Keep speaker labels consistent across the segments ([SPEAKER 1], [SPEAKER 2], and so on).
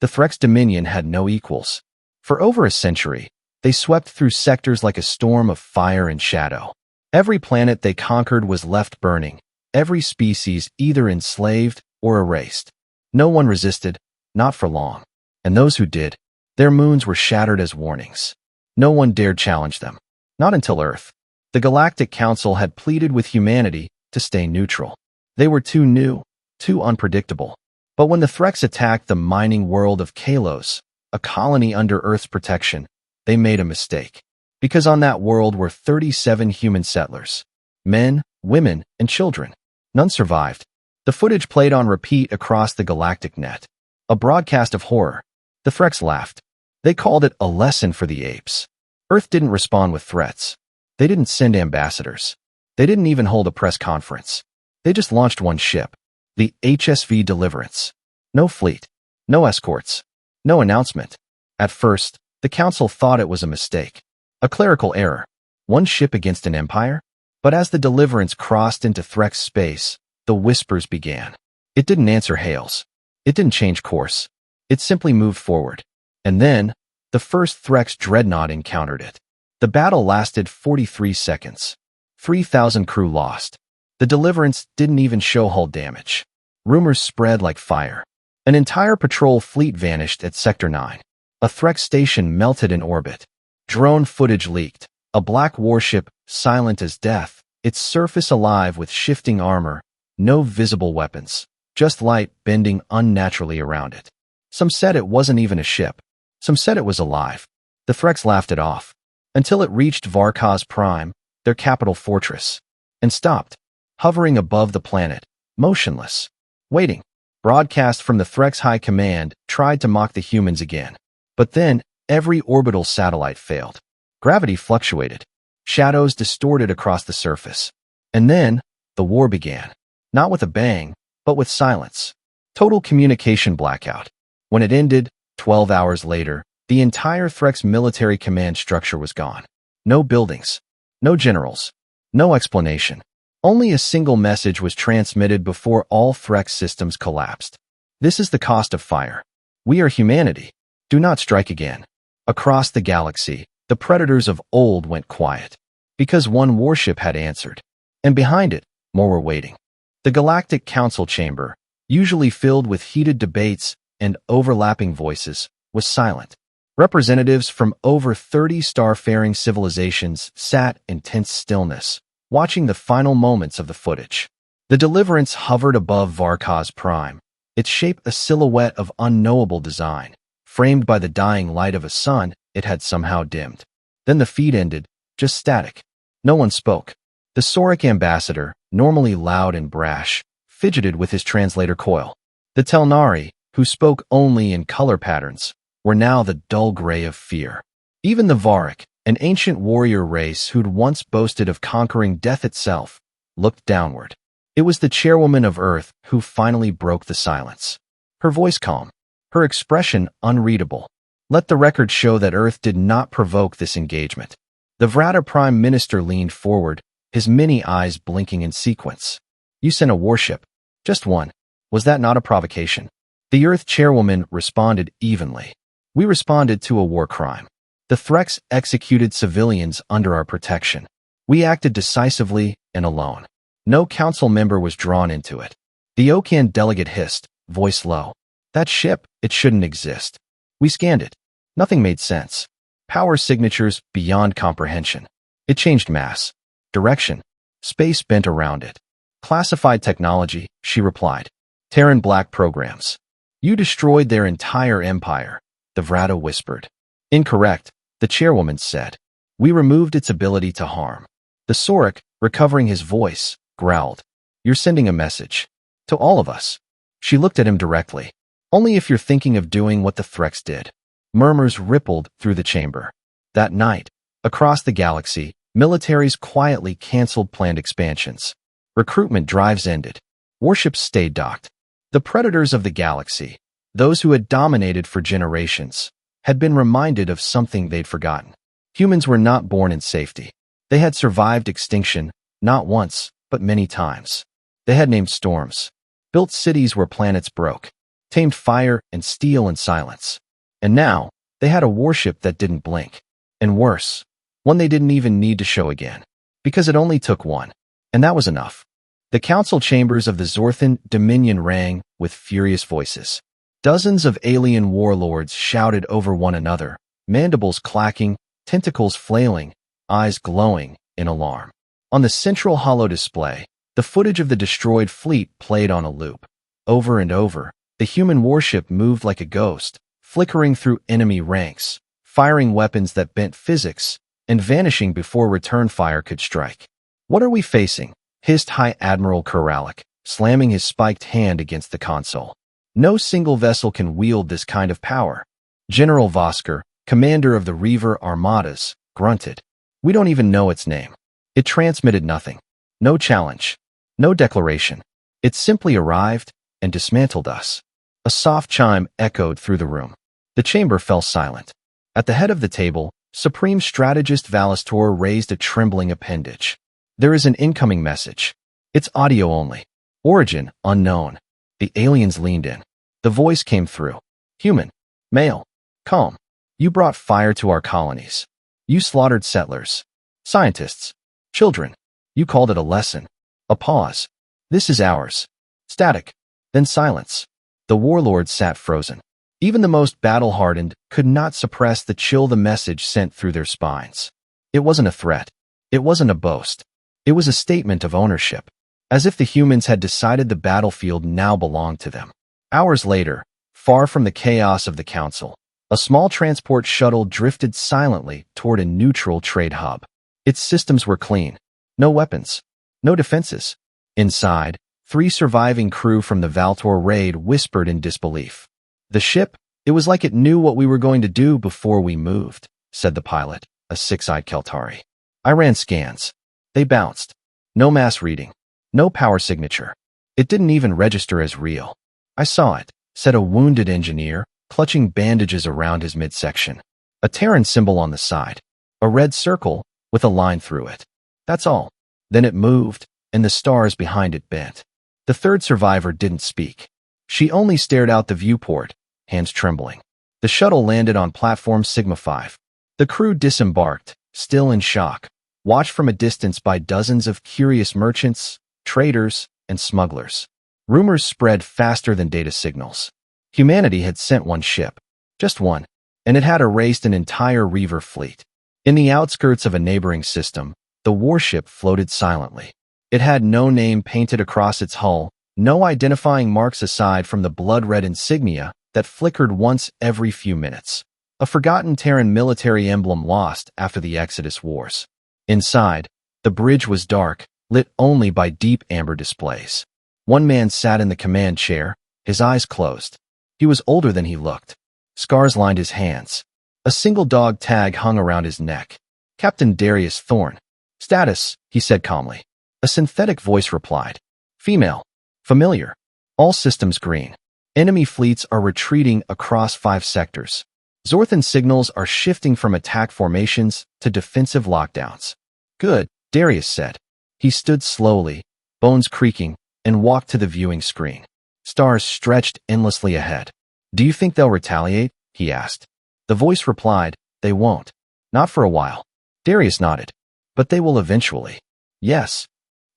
[SPEAKER 1] The Threx dominion had no equals. For over a century, they swept through sectors like a storm of fire and shadow. Every planet they conquered was left burning, every species either enslaved or erased. No one resisted, not for long. And those who did, their moons were shattered as warnings. No one dared challenge them. Not until Earth. The Galactic Council had pleaded with humanity to stay neutral. They were too new, too unpredictable. But when the Threx attacked the mining world of Kalos, a colony under Earth's protection, they made a mistake. Because on that world were 37 human settlers. Men, women, and children. None survived. The footage played on repeat across the galactic net. A broadcast of horror. The Threx laughed. They called it a lesson for the apes. Earth didn't respond with threats. They didn't send ambassadors. They didn't even hold a press conference. They just launched one ship, the HSV Deliverance. No fleet. No escorts. No announcement. At first, the council thought it was a mistake. A clerical error. One ship against an empire? But as the Deliverance crossed into Threx space, the whispers began. It didn't answer hails. It didn't change course. It simply moved forward. And then, the first Threx dreadnought encountered it. The battle lasted 43 seconds. 3,000 crew lost. The Deliverance didn't even show hull damage. Rumors spread like fire. An entire patrol fleet vanished at Sector 9. A Threx station melted in orbit. Drone footage leaked. A black warship, silent as death, its surface alive with shifting armor, no visible weapons, just light bending unnaturally around it. Some said it wasn't even a ship. Some said it was alive. The Threx laughed it off, until it reached Varkaz Prime, their capital fortress, and stopped, hovering above the planet, motionless, waiting. Broadcast from the Threx High Command tried to mock the humans again. But then, every orbital satellite failed. Gravity fluctuated. Shadows distorted across the surface. And then, the war began. Not with a bang, but with silence. Total communication blackout. When it ended, 12 hours later, the entire Threx military command structure was gone. No buildings. No generals. No explanation. Only a single message was transmitted before all Threx systems collapsed. This is the cost of fire. We are humanity. Do not strike again. Across the galaxy, the predators of old went quiet. Because one warship had answered. And behind it, more were waiting. The Galactic Council chamber, usually filled with heated debates and overlapping voices, was silent. Representatives from over 30 star-faring civilizations sat in tense stillness, watching the final moments of the footage. The Deliverance hovered above Varkaz Prime, its shape a silhouette of unknowable design, framed by the dying light of a sun it had somehow dimmed. Then the feed ended, just static. No one spoke. The Sauric ambassador, normally loud and brash, fidgeted with his translator coil. The Telnari, who spoke only in color patterns, were now the dull gray of fear. Even the Varik, an ancient warrior race who'd once boasted of conquering death itself, looked downward. It was the chairwoman of Earth who finally broke the silence. Her voice calm, her expression unreadable. Let the record show that Earth did not provoke this engagement. The Vrata Prime Minister leaned forward, his many eyes blinking in sequence. You sent a warship. Just one. Was that not a provocation? The Earth chairwoman responded evenly. We responded to a war crime. The Threx executed civilians under our protection. We acted decisively and alone. No council member was drawn into it. The Okan delegate hissed, voice low. That ship, it shouldn't exist. We scanned it. Nothing made sense. Power signatures beyond comprehension. It changed mass, direction, space bent around it. Classified technology, she replied. Terran Black programs. You destroyed their entire empire, the Vrata whispered. Incorrect, the chairwoman said. We removed its ability to harm. The Sauric, recovering his voice, growled. You're sending a message. To all of us. She looked at him directly. Only if you're thinking of doing what the Threx did. Murmurs rippled through the chamber. That night, across the galaxy, militaries quietly canceled planned expansions. Recruitment drives ended. Warships stayed docked. The predators of the galaxy, those who had dominated for generations, had been reminded of something they'd forgotten. Humans were not born in safety. They had survived extinction, not once, but many times. They had named storms, built cities where planets broke, tamed fire and steel and silence. And now, they had a warship that didn't blink. And worse, one they didn't even need to show again. Because it only took one. And that was enough. The council chambers of the Zorthan Dominion rang with furious voices. Dozens of alien warlords shouted over one another, mandibles clacking, tentacles flailing, eyes glowing in alarm. On the central holo display, the footage of the destroyed fleet played on a loop. Over and over, the human warship moved like a ghost, flickering through enemy ranks, firing weapons that bent physics, and vanishing before return fire could strike. "What are we facing?" hissed High Admiral Koralik, slamming his spiked hand against the console. "No single vessel can wield this kind of power." General Vosker, commander of the Reaver Armadas, grunted. "We don't even know its name. It transmitted nothing. No challenge. No declaration. It simply arrived and dismantled us." A soft chime echoed through the room. The chamber fell silent. At the head of the table, Supreme Strategist Valastor raised a trembling appendage. "There is an incoming message. It's audio only. Origin unknown." The aliens leaned in. The voice came through. "Human. Male. Calm. You brought fire to our colonies. You slaughtered settlers. Scientists. Children. You called it a lesson." A pause. "This is ours." Static. Then silence. The warlords sat frozen. Even the most battle-hardened could not suppress the chill the message sent through their spines. It wasn't a threat. It wasn't a boast. It was a statement of ownership, as if the humans had decided the battlefield now belonged to them. Hours later, far from the chaos of the council, a small transport shuttle drifted silently toward a neutral trade hub. Its systems were clean. No weapons. No defenses. Inside, 3 surviving crew from the Valtor raid whispered in disbelief. "The ship, it was like it knew what we were going to do before we moved," said the pilot, a 6-eyed Keltari. "I ran scans. They bounced. No mass reading. No power signature. It didn't even register as real." "I saw it," said a wounded engineer, clutching bandages around his midsection. "A Terran symbol on the side. A red circle with a line through it. That's all." Then it moved, and the stars behind it bent. The third survivor didn't speak. She only stared out the viewport, hands trembling. The shuttle landed on platform Sigma 5. The crew disembarked, still in shock, watched from a distance by dozens of curious merchants, traders, and smugglers. Rumors spread faster than data signals. Humanity had sent one ship. Just one. And it had erased an entire Reaver fleet. In the outskirts of a neighboring system, the warship floated silently. It had no name painted across its hull, no identifying marks aside from the blood-red insignia that flickered once every few minutes. A forgotten Terran military emblem lost after the Exodus Wars. Inside, the bridge was dark, lit only by deep amber displays. One man sat in the command chair, his eyes closed. He was older than he looked. Scars lined his hands. A single dog tag hung around his neck. "Captain Darius Thorne." "Status," he said calmly. A synthetic voice replied. "Female. Familiar. All systems green. Enemy fleets are retreating across 5 sectors. Zorthan signals are shifting from attack formations to defensive lockdowns." "Good," Darius said. He stood slowly, bones creaking, and walked to the viewing screen. Stars stretched endlessly ahead. "Do you think they'll retaliate?" he asked. The voice replied, "They won't. Not for a while." Darius nodded. "But they will eventually." "Yes."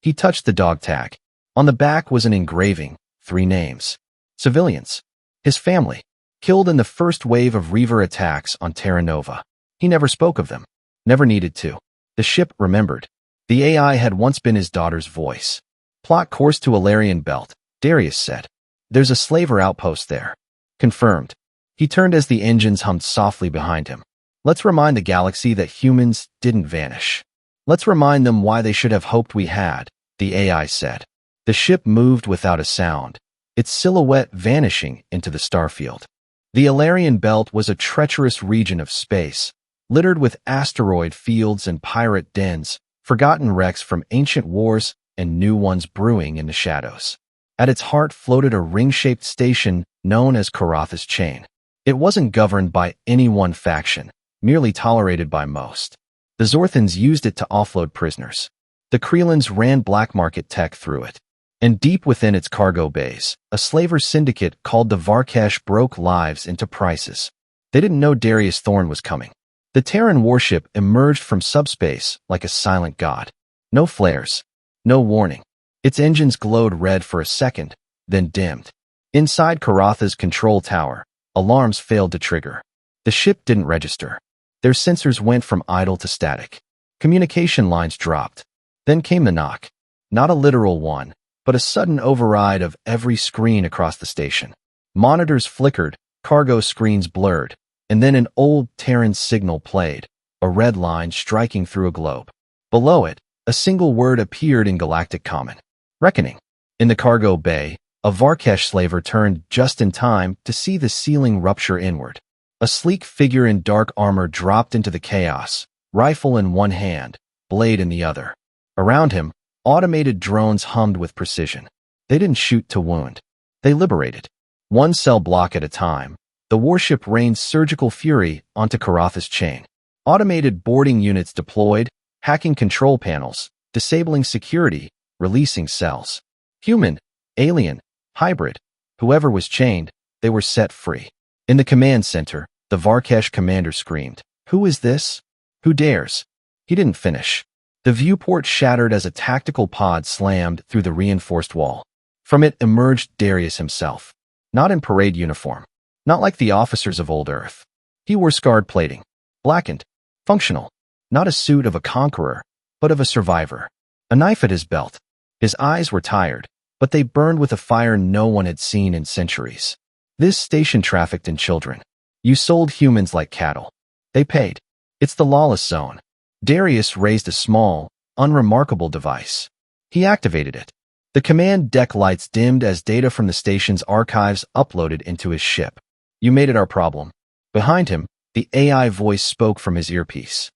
[SPEAKER 1] He touched the dog tag. On the back was an engraving, 3 names. Civilians. His family. Killed in the first wave of Reaver attacks on Terra Nova. He never spoke of them. Never needed to. The ship remembered. The AI had once been his daughter's voice. "Plot course to Alarian Belt," Darius said. "There's a slaver outpost there." Confirmed. He turned as the engines hummed softly behind him. "Let's remind the galaxy that humans didn't vanish. Let's remind them why they should have hoped we had," the AI said. The ship moved without a sound, its silhouette vanishing into the starfield. The Alarian Belt was a treacherous region of space, littered with asteroid fields and pirate dens, forgotten wrecks from ancient wars and new ones brewing in the shadows. At its heart floated a ring-shaped station known as Karatha's Chain. It wasn't governed by any one faction, merely tolerated by most. The Zorthans used it to offload prisoners. The Kreelans ran black market tech through it. And deep within its cargo bays, a slaver syndicate called the Varkesh broke lives into prices. They didn't know Darius Thorn was coming. The Terran warship emerged from subspace like a silent god. No flares. No warning. Its engines glowed red for a second, then dimmed. Inside Karatha's control tower, alarms failed to trigger. The ship didn't register. Their sensors went from idle to static. Communication lines dropped. Then came the knock. Not a literal one, but a sudden override of every screen across the station. Monitors flickered, cargo screens blurred, and then an old Terran signal played, a red line striking through a globe. Below it, a single word appeared in galactic common. Reckoning. In the cargo bay, a Varkesh slaver turned just in time to see the ceiling rupture inward. A sleek figure in dark armor dropped into the chaos, rifle in one hand, blade in the other. Around him, automated drones hummed with precision. They didn't shoot to wound. They liberated. One cell block at a time, the warship rained surgical fury onto Karatha's chain. Automated boarding units deployed, hacking control panels, disabling security, releasing cells. Human, alien, hybrid, whoever was chained, they were set free. In the command center, the Varkesh commander screamed, "Who is this? Who dares?" He didn't finish. The viewport shattered as a tactical pod slammed through the reinforced wall. From it emerged Darius himself. Not in parade uniform. Not like the officers of old Earth. He wore scarred plating. Blackened. Functional. Not a suit of a conqueror, but of a survivor. A knife at his belt. His eyes were tired, but they burned with a fire no one had seen in centuries. This station trafficked in children. You sold humans like cattle. They paid. It's the lawless zone. Darius raised a small, unremarkable device. He activated it. The command deck lights dimmed as data from the station's archives uploaded into his ship. "You made it our problem." Behind him, the AI voice spoke from his earpiece.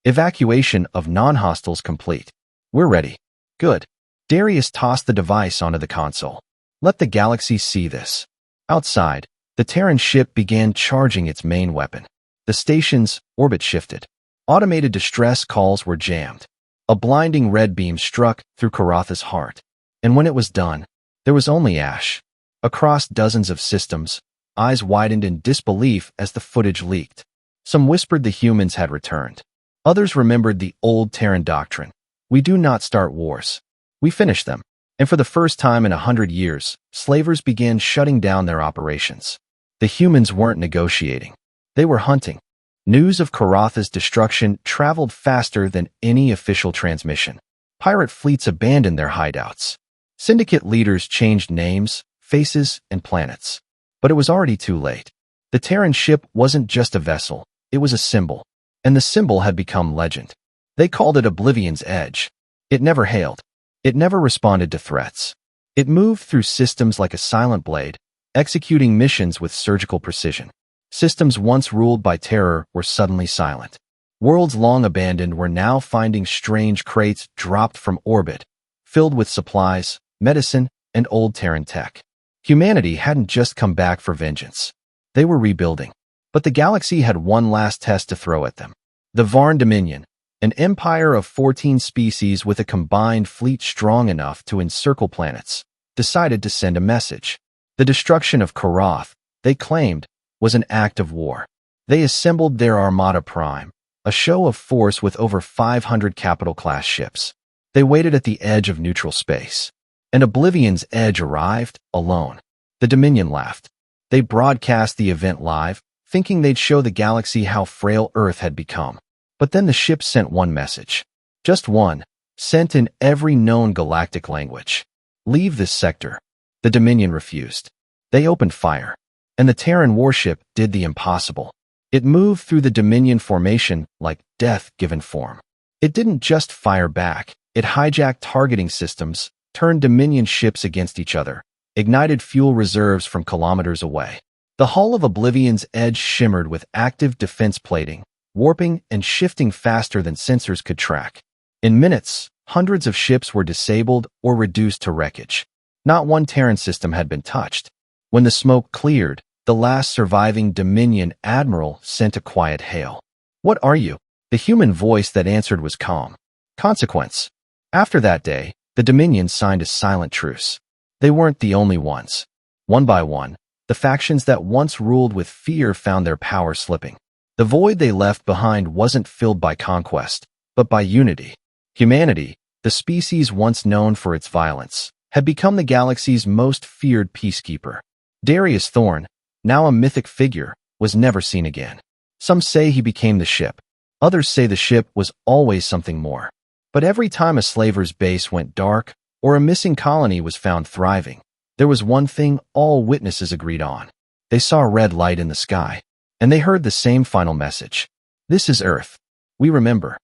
[SPEAKER 1] "Evacuation of non-hostiles complete. We're ready." "Good." Darius tossed the device onto the console. "Let the galaxy see this." Outside, the Terran ship began charging its main weapon. The station's orbit shifted. Automated distress calls were jammed. A blinding red beam struck through Karatha's heart. And when it was done, there was only ash. Across dozens of systems, eyes widened in disbelief as the footage leaked. Some whispered the humans had returned. Others remembered the old Terran doctrine. We do not start wars. We finish them. And for the first time in 100 years, slavers began shutting down their operations. The humans weren't negotiating. They were hunting. News of Karatha's destruction traveled faster than any official transmission. Pirate fleets abandoned their hideouts. Syndicate leaders changed names, faces, and planets. But it was already too late. The Terran ship wasn't just a vessel, it was a symbol. And the symbol had become legend. They called it Oblivion's Edge. It never hailed. It never responded to threats. It moved through systems like a silent blade, executing missions with surgical precision. Systems once ruled by terror were suddenly silent. Worlds long abandoned were now finding strange crates dropped from orbit, filled with supplies, medicine, and old Terran tech. Humanity hadn't just come back for vengeance. They were rebuilding. But the galaxy had one last test to throw at them. The Varn Dominion, an empire of 14 species with a combined fleet strong enough to encircle planets, decided to send a message. The destruction of Karath, they claimed, was an act of war. They assembled their Armada Prime, a show of force with over 500 capital-class ships. They waited at the edge of neutral space. And Oblivion's Edge arrived, alone. The Dominion laughed. They broadcast the event live, thinking they'd show the galaxy how frail Earth had become. But then the ship sent one message. Just one, sent in every known galactic language. "Leave this sector." The Dominion refused. They opened fire. And the Terran warship did the impossible. It moved through the Dominion formation like death given form. It didn't just fire back. It hijacked targeting systems, turned Dominion ships against each other, ignited fuel reserves from kilometers away. The hull of Oblivion's Edge shimmered with active defense plating, warping and shifting faster than sensors could track. In minutes, hundreds of ships were disabled or reduced to wreckage. Not one Terran system had been touched. When the smoke cleared, the last surviving Dominion admiral sent a quiet hail. "What are you?" The human voice that answered was calm. "Consequence." After that day, The Dominion signed a silent truce. They weren't the only ones. One by one, the factions that once ruled with fear found their power slipping. The void they left behind wasn't filled by conquest, but by unity. Humanity, the species once known for its violence, had become the galaxy's most feared peacekeeper. Darius Thorne, now a mythic figure, was never seen again. Some say he became the ship. Others say the ship was always something more. But every time a slaver's base went dark or a missing colony was found thriving, there was one thing all witnesses agreed on. They saw a red light in the sky, and they heard the same final message. This is Earth. We remember.